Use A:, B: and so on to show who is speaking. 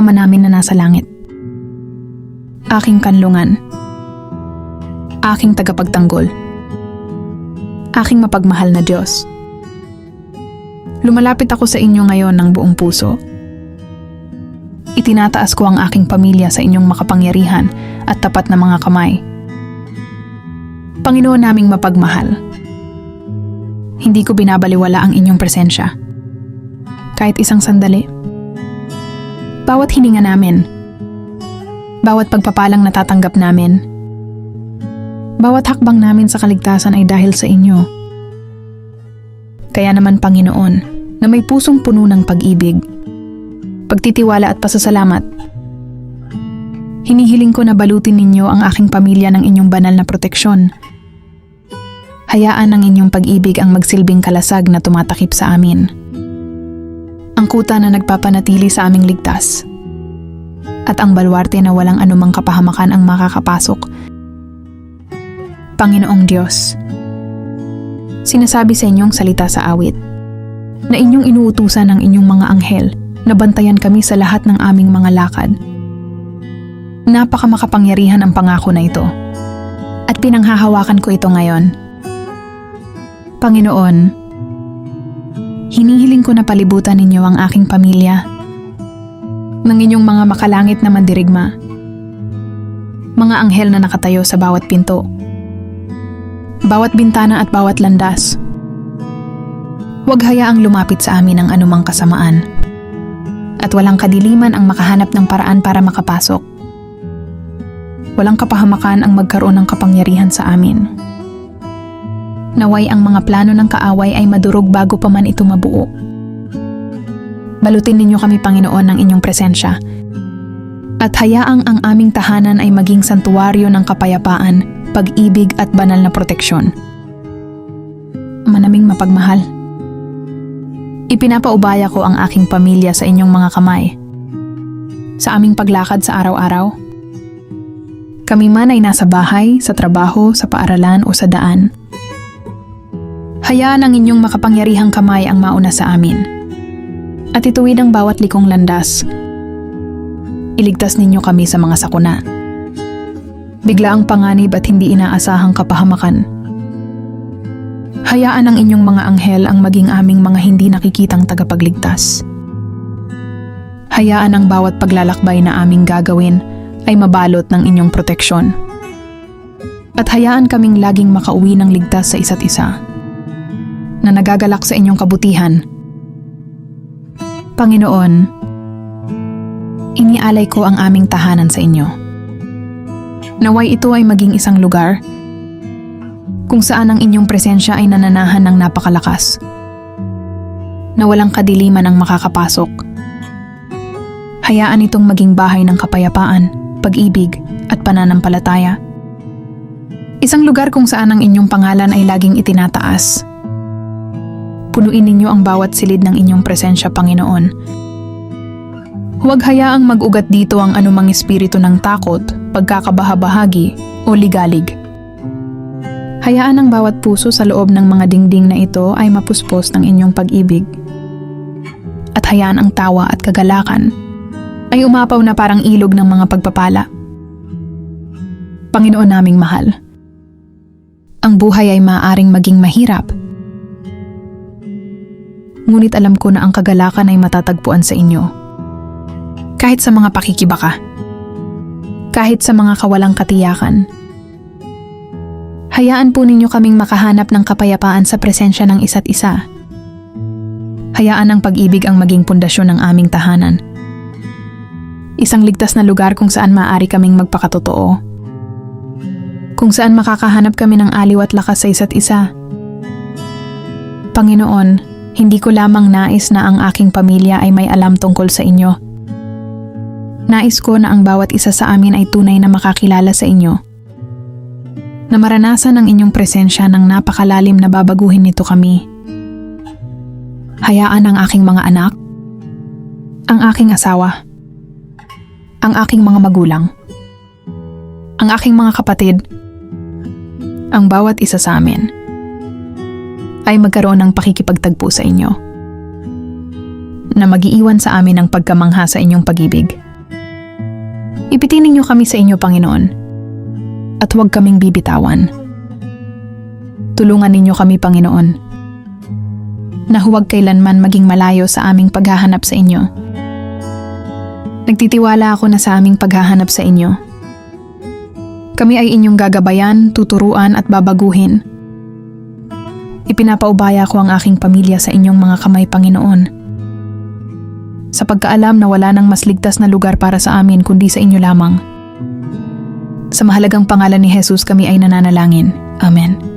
A: Ama namin na nasa langit. Aking kanlungan. Aking tagapagtanggol. Aking mapagmahal na Diyos. Lumalapit ako sa inyo ngayon ng buong puso. Itinataas ko ang aking pamilya sa inyong makapangyarihan at tapat na mga kamay. Panginoon naming mapagmahal, hindi ko binabaliwala ang inyong presensya. Kahit isang sandali. Bawat hininga namin, bawat pagpapalang natatanggap namin, bawat hakbang namin sa kaligtasan ay dahil sa inyo. Kaya naman Panginoon, na may pusong puno ng pag-ibig, pagtitiwala at pasasalamat, hinihiling ko na balutin ninyo ang aking pamilya ng inyong banal na proteksyon. Hayaan ang inyong pag-ibig ang magsilbing kalasag na tumatakip sa amin. Ang kuta na nagpapanatili sa aming ligtas. At ang balwarte na walang anumang kapahamakan ang makakapasok. Panginoong Diyos, sinasabi sa inyong salita sa awit, na inyong inuutusan ang inyong mga anghel na bantayan kami sa lahat ng aming mga lakad. Napakamakapangyarihan ang pangako na ito. At pinanghahawakan ko ito ngayon. Panginoon, hinihiling ko na palibutan ninyo ang aking pamilya ng inyong mga makalangit na mandirigma, mga anghel na nakatayo sa bawat pinto, bawat bintana at bawat landas. Huwag hayaang lumapit sa amin ang anumang kasamaan at walang kadiliman ang makahanap ng paraan para makapasok. Walang kapahamakan ang magkaroon ng kapangyarihan sa amin. Naway ang mga plano ng kaaway ay madurog bago pa man ito mabuo. Balutin ninyo kami, Panginoon, ng inyong presensya. At hayaang ang aming tahanan ay maging santuwaryo ng kapayapaan, pag-ibig at banal na proteksyon. Manaming mapagmahal, ipinapaubaya ko ang aking pamilya sa inyong mga kamay. Sa aming paglakad sa araw-araw, kami man ay nasa bahay, sa trabaho, sa paaralan o sa daan. Hayaan ang inyong makapangyarihang kamay ang mauna sa amin. At ituwid ang bawat likong landas. Iligtas ninyo kami sa mga sakuna. Biglaang panganib at hindi inaasahang kapahamakan. Hayaan ang inyong mga anghel ang maging aming mga hindi nakikitang tagapagligtas. Hayaan ang bawat paglalakbay na aming gagawin ay mabalot ng inyong proteksyon. At hayaan kaming laging makauwi ng ligtas sa isa't isa, na nagagalak sa inyong kabutihan. Panginoon, inialay ko ang aming tahanan sa inyo. Naway ito ay maging isang lugar kung saan ang inyong presensya ay nananahan ng napakalakas, na walang kadiliman ang makakapasok. Hayaan itong maging bahay ng kapayapaan, pag-ibig at pananampalataya. Isang lugar kung saan ang inyong pangalan ay laging itinataas. Punuin ninyo ang bawat silid ng inyong presensya, Panginoon. Huwag hayaang mag-ugat dito ang anumang espiritu ng takot, pagkakabahabahagi o ligalig. Hayaan ang bawat puso sa loob ng mga dingding na ito ay mapuspos ng inyong pag-ibig. At hayaan ang tawa at kagalakan ay umapaw na parang ilog ng mga pagpapala. Panginoon naming mahal, ang buhay ay maaaring maging mahirap. Ngunit alam ko na ang kagalakan ay matatagpuan sa inyo. Kahit sa mga pakikibaka, kahit sa mga kawalang katiyakan. Hayaan po ninyo kaming makahanap ng kapayapaan sa presensya ng isa't isa. Hayaan ang pag-ibig ang maging pundasyon ng aming tahanan. Isang ligtas na lugar kung saan maaari kaming magpakatotoo. Kung saan makakahanap kami ng aliw at lakas sa isa't isa. Panginoon, hindi ko lamang nais na ang aking pamilya ay may alam tungkol sa inyo. Nais ko na ang bawat isa sa amin ay tunay na makakilala sa inyo. Na maranasan ang inyong presensya ng napakalalim na babaguhin nito kami. Hayaan ang aking mga anak, ang aking asawa, ang aking mga magulang, ang aking mga kapatid, ang bawat isa sa amin ay magkaroon ng pakikipagtagpo sa inyo, na mag-iiwan sa amin ng pagkamangha sa inyong pag-ibig Ipitin ninyo kami sa inyo, Panginoon, at huwag kaming bibitawan. Tulungan ninyo kami, Panginoon, na huwag kailanman maging malayo sa aming paghahanap sa inyo. Nagtitiwala ako na sa aming paghahanap sa inyo, kami ay inyong gagabayan, tuturuan at babaguhin. Ipinapaubaya ko ang aking pamilya sa inyong mga kamay, Panginoon. Sa pagkaalam na wala nang mas ligtas na lugar para sa amin kundi sa inyo lamang. Sa mahalagang pangalan ni Jesus kami ay nananalangin. Amen.